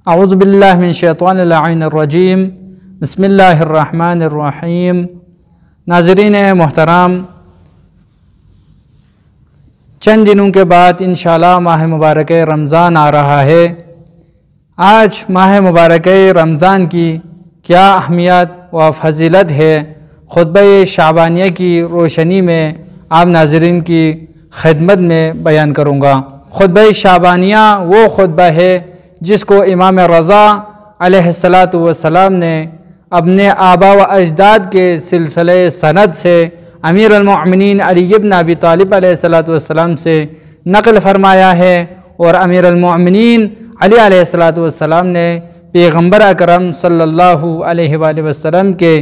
اعوذ باللہ من الشیطان اللعین الرجیم بسم اللہ الرحمن الرحیم۔ ناظرین محترم، چند دنوں کے بعد انشاءاللہ ماہ مبارک رمضان آ رہا ہے۔ آج ماہ مبارک رمضان کی کیا اہمیت و فضیلت ہے، خطبہ شعبانیہ کی روشنی میں آپ ناظرین کی خدمت میں بیان کروں گا۔ خطبہ شعبانیہ وہ خطبہ ہے جس کو امام رضا علیہ السلام نے اپنے آبا و اجداد کے سلسلہ سند سے امیر المؤمنین علی بن ابی طالب علیہ السلام سے نقل فرمایا ہے، اور امیر المؤمنین علی علیہ السلام نے پیغمبر اکرم صلی اللہ علیہ وآلہ وسلم کے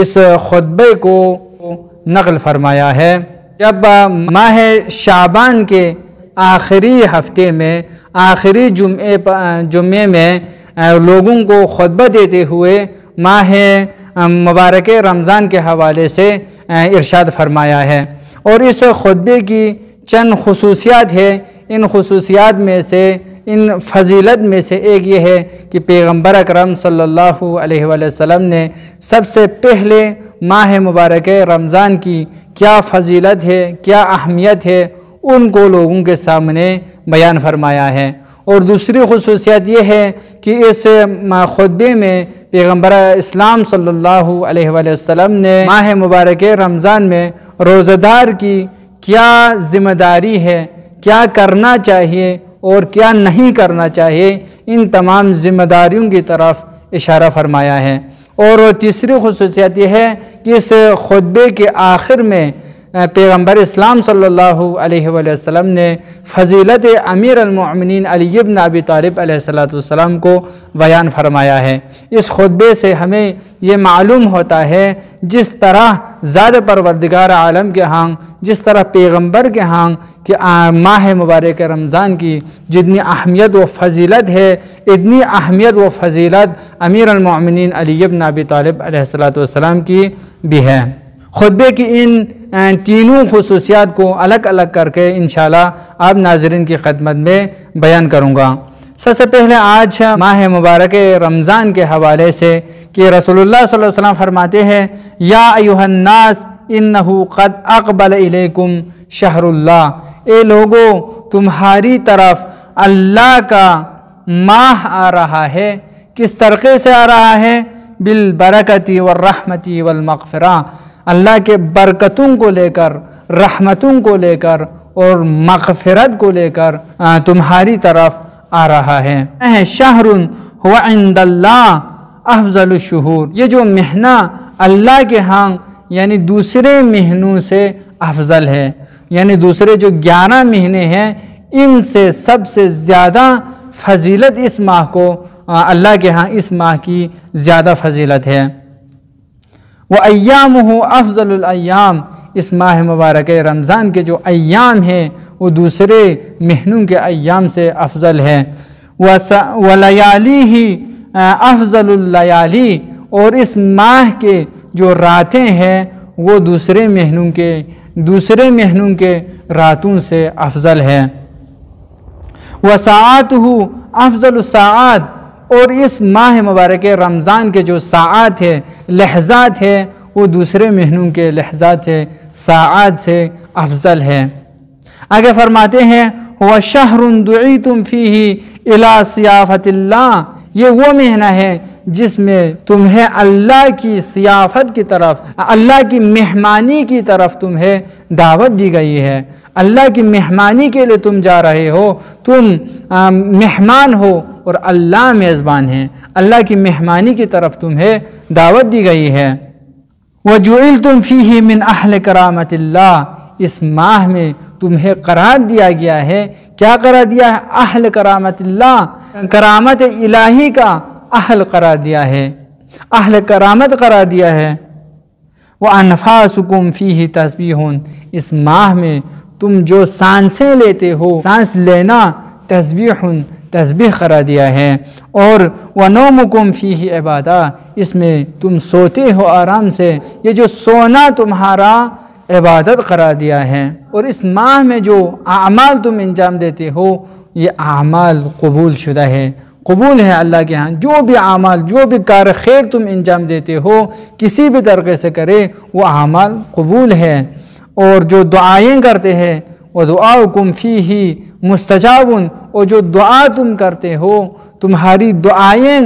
اس خطبے کو نقل فرمایا ہے۔ جب ماہ شعبان کے آخری ہفتے میں آخری جمعے میں لوگوں کو خطبہ دیتے ہوئے ماہ مبارک رمضان کے حوالے سے ارشاد فرمایا ہے، اور اس خطبے کی چند خصوصیات ہے۔ ان خصوصیات میں سے، ان فضیلت میں سے ایک یہ ہے کہ پیغمبر اکرم صلی اللہ علیہ وآلہ وسلم نے سب سے پہلے ماہ مبارک رمضان کی کیا فضیلت ہے، کیا اہمیت ہے، ان کو لوگوں کے سامنے بیان فرمایا ہے۔ اور دوسری خصوصیت یہ ہے کہ اس خطبے میں پیغمبر اسلام صلی اللہ علیہ وآلہ وسلم نے ماہ مبارک رمضان میں روزہ دار کی کیا ذمہ داری ہے، کیا کرنا چاہیے اور کیا نہیں کرنا چاہیے، ان تمام ذمہ داریوں کی طرف اشارہ فرمایا ہے۔ اور تیسری خصوصیت یہ ہے کہ اس خطبے کے آخر میں پیغمبر اسلام صلی اللہ علیہ وآلہ وسلم نے فضیلت امیر المؤمنین علی بن ابی طالب علیہ السلام کو بیان فرمایا ہے۔ اس خطبے سے ہمیں یہ معلوم ہوتا ہے جس طرح ذات پروردگار عالم کے ہاں، جس طرح پیغمبر کے ہاں کہ ماہ مبارک رمضان کی جتنی اہمیت و فضیلت ہے، اتنی اہمیت و فضیلت امیر المؤمنین علی بن ابی طالب علیہ السلام کی بھی ہے۔ خطبے کی ان تینوں خصوصیات کو الگ الگ کر کے انشاءاللہ آپ ناظرین کی خدمت میں بیان کروں گا۔ سب سے پہلے آج ماہ مبارک رمضان کے حوالے سے کہ رسول اللہ صلی اللہ علیہ وسلم فرماتے ہیں، یا ایھا الناس انہ قد اقبل الیکم شہر اللہ، اے لوگو تمہاری طرف اللہ کا ماہ آ رہا ہے۔ کس طریقے سے آ رہا ہے؟ بالبرکۃ والرحمۃ والمغفرہ، اللہ کے برکتوں کو لے کر، رحمتوں کو لے کر اور مغفرت کو لے کر تمہاری طرف آ رہا ہے۔ شہر هو عند اللہ افضل الشہور، یہ جو مہینہ اللہ کے ہاں یعنی دوسرے مہینوں سے افضل ہے، یعنی دوسرے جو 11 مہینے ہیں ان سے سب سے زیادہ فضیلت اس ماہ کو اللہ کے ہاں اس ماہ کی زیادہ فضیلت ہے۔ وَأَيَّامُهُ أَفْضَلُ الْأَيَّامِ، اس ماہ مبارک رمضان کے جو ایام ہیں وہ دوسرے مہینوں کے ایام سے افضل ہے۔ وَلَيَالِهِ أَفْضَلُ اللَّيَالِي، اور اس ماہ کے جو راتیں ہیں وہ دوسرے مہینوں کے راتوں سے افضل ہے۔ وَسَاعَاتُهُ أَفْضَلُ السَّاعَاتِ، اور اس ماہ مبارک رمضان کے جو ساعات ہے، لحظات ہے، وہ دوسرے مہینوں کے لحظات سے، ساعات سے افضل ہے۔ آگے فرماتے ہیں هو شہر دعیتم فیہ الی ضیافۃ اللہ، یہ وہ مہینہ ہے جس میں تمہیں اللہ کی ضیافت کی طرف، اللہ کی مہمانی کی طرف تمہیں دعوت دی گئی ہے۔ اللہ کی مہمانی کے لیے تم جا رہے ہو، تم مہمان ہو اور اللہ میزبان ہیں، اللہ کی مہمانی کی طرف تمہیں دعوت دی گئی ہے۔ وَجُعِلْتُمْ فِيهِ مِنْ أَهْلِ كَرَامَةِ اللَّهِ، اس ماہ میں تمہیں قرار دیا گیا ہے۔ کیا قرار دیا ہے؟ اہل کرامت اللہ، کرامت الہی کا اہل قرار دیا ہے، اہل کرامت قرار دیا ہے۔ وَأَنفَاسُكُمْ فِيهِ تَسْبِيحٌ، اس ماہ میں تم جو سانسیں لیتے ہو، سانس لینا تسبیح قرار دیا ہے۔ اور وَنَوْمُكُمْ فِيهِ عِبَادَةٌ، اس میں تم سوتے ہو آرام سے، یہ جو سونا تمہارا عبادت قرار دیا ہے۔ اور اس ماہ میں جو اعمال تم انجام دیتے ہو یہ اعمال قبول شدہ ہے، قبول ہے اللہ کے ہاں۔ جو بھی اعمال، جو بھی کار خیر تم انجام دیتے ہو کسی بھی طریقے سے کرے وہ اعمال قبول ہے۔ اور جو دعائیں کرتے ہیں وَدُعَاؤُكُمْ فِيهِ مُسْتَجَابٌ، اور جو دعا تم کرتے ہو تمہاری دعائیں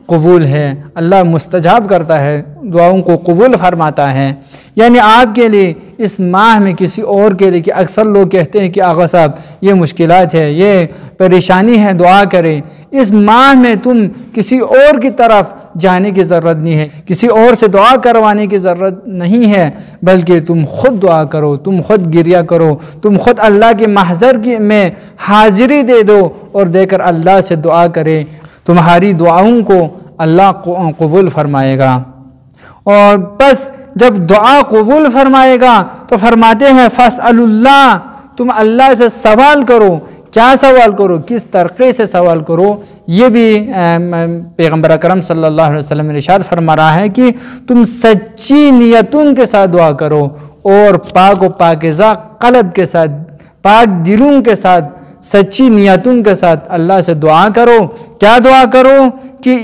قبول ہے، اللہ مستجاب کرتا ہے، دعاؤں کو قبول فرماتا ہے۔ یعنی آپ کے لیے اس ماہ میں کسی اور کے لیے، کہ اکثر لوگ کہتے ہیں کہ آغا صاحب یہ مشکلات ہے، یہ پریشانی ہے، دعا کریں۔ اس ماہ میں تم کسی اور کی طرف جانے کی ضرورت نہیں ہے، کسی اور سے دعا کروانے کی ضرورت نہیں ہے، بلکہ تم خود دعا کرو، تم خود گریہ کرو، تم خود اللہ کے محضر میں حاضری دے دو اور دے کر اللہ سے دعا کرے، تمہاری دعاؤں کو اللہ قبول فرمائے گا۔ اور بس جب دعا قبول فرمائے گا تو فرماتے ہیں فَاسْأَلُوا اللَّهَ، تم اللہ سے سوال کرو۔ کیا سوال کرو؟ کس طریقے سے سوال کرو؟ یہ بھی پیغمبر اکرم صلی اللہ علیہ وسلم نے ارشاد فرما رہا ہے کہ تم سچی نیتوں کے ساتھ دعا کرو اور پاک و پاکیزہ قلب کے ساتھ، پاک دلوں کے ساتھ، سچی نیتوں کے ساتھ اللہ سے دعا کرو۔ کیا دعا کرو؟ کہ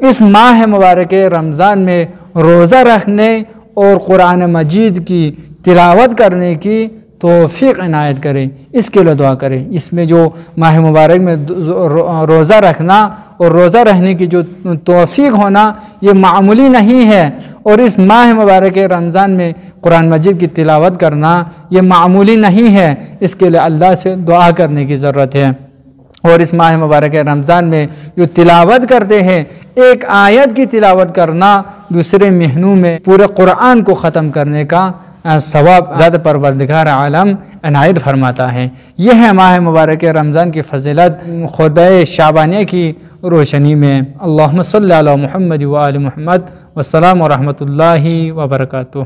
اس ماہ مبارک رمضان میں روزہ رکھنے اور قرآن مجید کی تلاوت کرنے کی توفیق عنایت کرے، اس کے لیے دعا کرے۔ اس میں جو ماہ مبارک میں روزہ رکھنا اور روزہ رہنے کی جو توفیق ہونا یہ معمولی نہیں ہے، اور اس ماہ مبارک رمضان میں قرآن مجید کی تلاوت کرنا یہ معمولی نہیں ہے، اس کے لیے اللہ سے دعا کرنے کی ضرورت ہے۔ اور اس ماہ مبارک رمضان میں جو تلاوت کرتے ہیں، ایک آیت کی تلاوت کرنا دوسرے مہینوں میں پورے قرآن کو ختم کرنے کا ثواب ذات پروردگار عالم عنایت فرماتا ہے۔ یہ ہے ماہ مبارک رمضان کی فضیلت خطبہ شعبانیہ کی روشنی میں۔ اللہم صلی علی محمد و آل محمد، والسلام ورحمۃ اللہ وبرکاتہ۔